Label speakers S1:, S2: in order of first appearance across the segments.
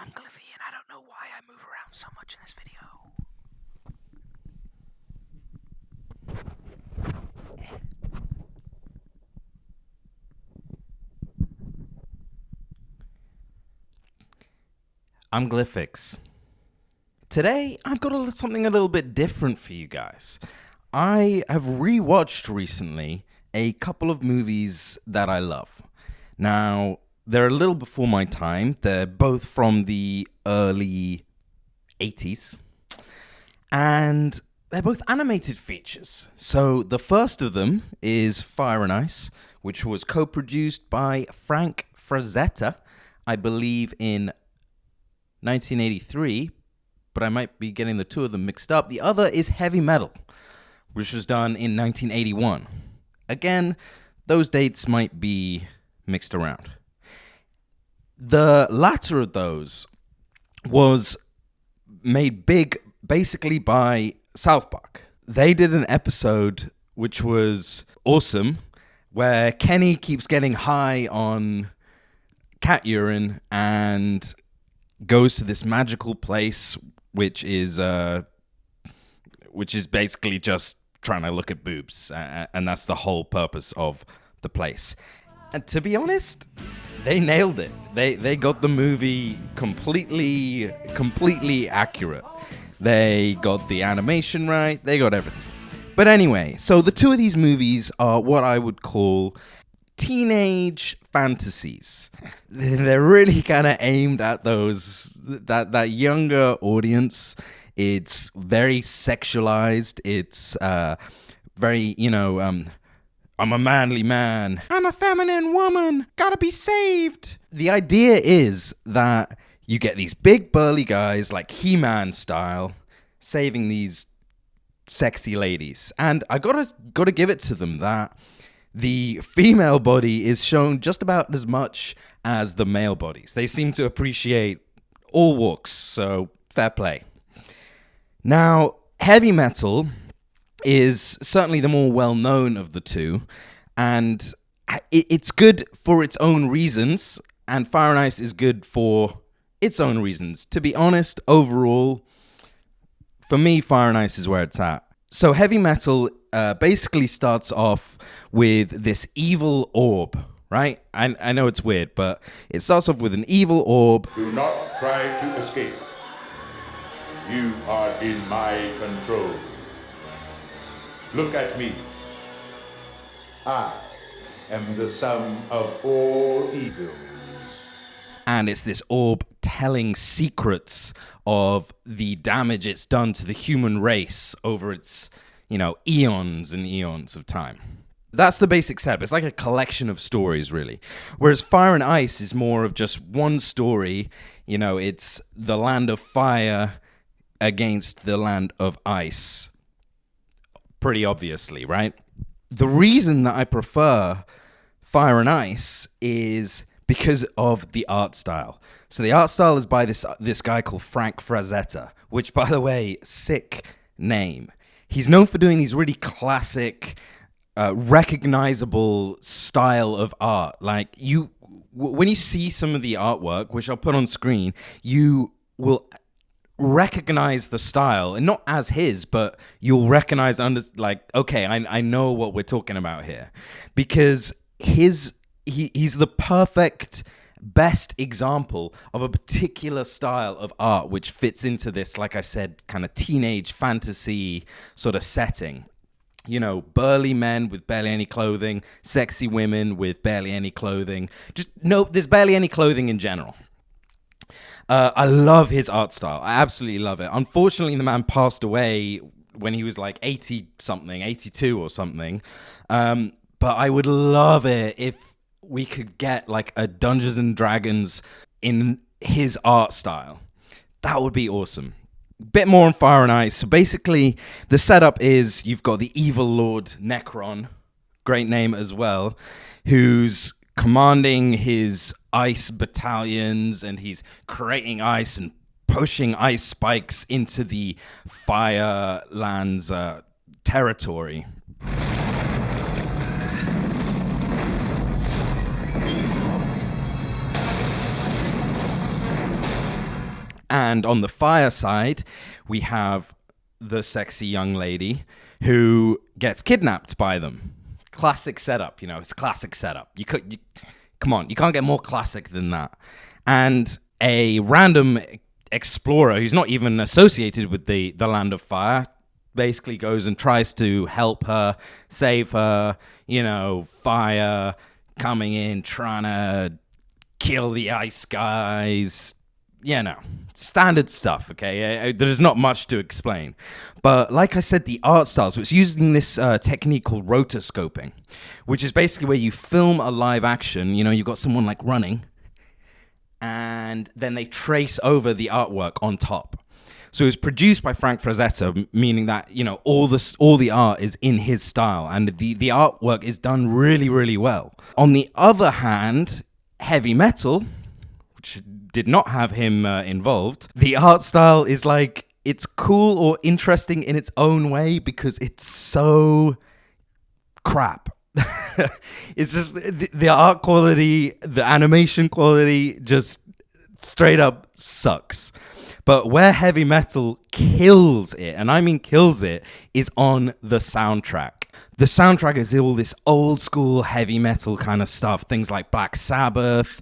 S1: I'm Cliffy, and I don't know why I move around so much in this video.
S2: I'm Glyphix. Today, I've got something a little bit different for you guys. I have rewatched recently a couple of movies that I love. Now, they're a little before my time. They're both from the early 80s. And they're both animated features. So the first of them is Fire and Ice, which was co-produced by Frank Frazetta, I believe in 1983, but I might be getting the two of them mixed up. The other is Heavy Metal, which was done in 1981. Again, those dates might be mixed around. The latter of those was made big basically by South Park. They did an episode which was awesome, where Kenny keeps getting high on cat urine and goes to this magical place, which is basically just trying to look at boobs, and that's the whole purpose of the place. And to be honest, they nailed it. They got the movie completely accurate. They got the animation right. They got everything. But anyway, so the two of these movies are what I would call teenage fantasies. They're really kind of aimed at that younger audience. It's very sexualized. It's very, I'm a manly man. I'm a feminine woman. Gotta be saved. The idea is that you get these big burly guys like He-Man style saving these sexy ladies. And I gotta give it to them that the female body is shown just about as much as the male bodies. They seem to appreciate all walks, so fair play. Now, Heavy Metal is certainly the more well-known of the two, and it's good for its own reasons, and Fire and Ice is good for its own reasons. To be honest, overall, for me, Fire and Ice is where it's at. So Heavy Metal basically starts off with this evil orb, right? I know it's weird, but it starts off with an evil orb.
S3: Do not try to escape. You are in my control. Look at me. I am the sum of all evils.
S2: And it's this orb telling secrets of the damage it's done to the human race over its, eons and eons of time. That's the basic setup. It's like a collection of stories, really. Whereas Fire and Ice is more of just one story. It's the land of fire against the land of ice. Pretty obviously, right? The reason that I prefer Fire and Ice is because of the art style. So the art style is by this guy called Frank Frazetta, which, by the way, sick name. He's known for doing these really classic, recognizable style of art. Like, when you see some of the artwork, which I'll put on screen, you will recognize the style, and not as his, but you'll recognize okay, I know what we're talking about here, because he's the perfect best example of a particular style of art which fits into this, like I said, kind of teenage fantasy sort of setting. Burly men with barely any clothing, sexy women with barely any clothing. There's barely any clothing in general. I love his art style. I absolutely love it. Unfortunately, the man passed away when he was like 80-something, 82 or something. But I would love it if we could get like a Dungeons and Dragons in his art style. That would be awesome. Bit more on Fire and Ice. So basically, the setup is you've got the evil Lord Necron, great name as well, who's commanding his ice battalions, and he's creating ice and pushing ice spikes into the Fireland's territory. And on the fire side, we have the sexy young lady who gets kidnapped by them. Classic setup, it's classic setup. Come on, you can't get more classic than that. And a random explorer who's not even associated with the Land of Fire basically goes and tries to help her, save her, fire coming in, trying to kill the ice guys. Standard stuff, okay? There's not much to explain. But like I said, the art style, so it's using this technique called rotoscoping, which is basically where you film a live action, you've got someone like running, and then they trace over the artwork on top. So it was produced by Frank Frazetta, meaning that, all the art is in his style, and the artwork is done really, really well. On the other hand, heavy metal, which did not have him involved, the art style is like, it's cool or interesting in its own way because it's so crap. It's just the art quality, the animation quality just straight up sucks. But where heavy metal kills it, and I mean kills it, is on the soundtrack. The soundtrack is all this old school heavy metal kind of stuff. Things like Black Sabbath,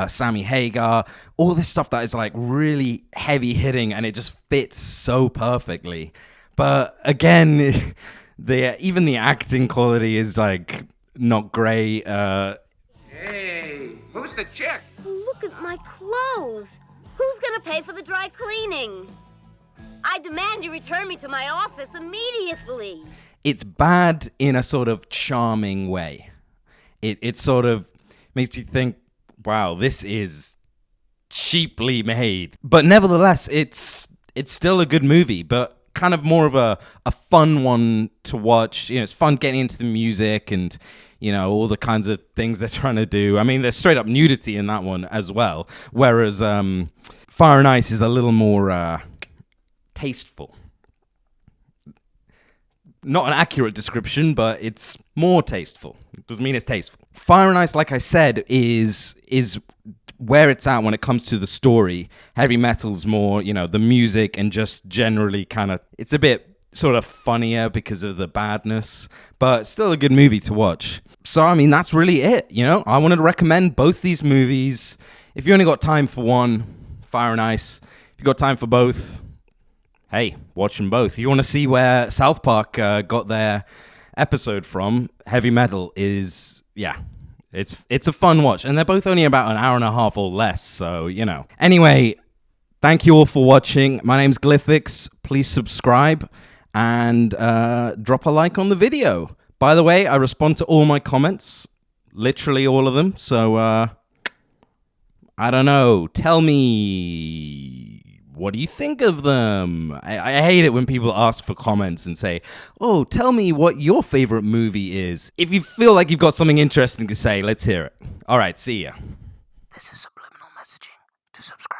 S2: Sammy Hagar, all this stuff that is like really heavy hitting, and it just fits so perfectly. But again, even the acting quality is like not great.
S4: Hey, who's the chick?
S5: Look at my clothes. Who's gonna pay for the dry cleaning? I demand you return me to my office immediately.
S2: It's bad in a sort of charming way. It sort of makes you think, wow, this is cheaply made. But nevertheless, it's still a good movie, but kind of more of a fun one to watch. It's fun getting into the music and, all the kinds of things they're trying to do. I mean, there's straight up nudity in that one as well. Whereas Fire and Ice is a little more tasteful. Not an accurate description, but it's more tasteful. It doesn't mean it's tasteful. Fire and Ice, like I said, is where it's at when it comes to the story. Heavy metal's more, the music and just generally kind of, it's a bit sort of funnier because of the badness, but still a good movie to watch. So, I mean, that's really it, I wanted to recommend both these movies. If you only got time for one, Fire and Ice. If you got time for both, hey, watch them both. If you want to see where South Park got their episode from, Heavy Metal is, it's a fun watch. And they're both only about an hour and a half or less, so, Anyway, thank you all for watching. My name's Glyphix. Please subscribe and drop a like on the video. By the way, I respond to all my comments, literally all of them. So, I don't know. Tell me, what do you think of them? I hate it when people ask for comments and say, oh, tell me what your favorite movie is. If you feel like you've got something interesting to say, let's hear it. All right, see ya.
S1: This is subliminal messaging. To subscribe.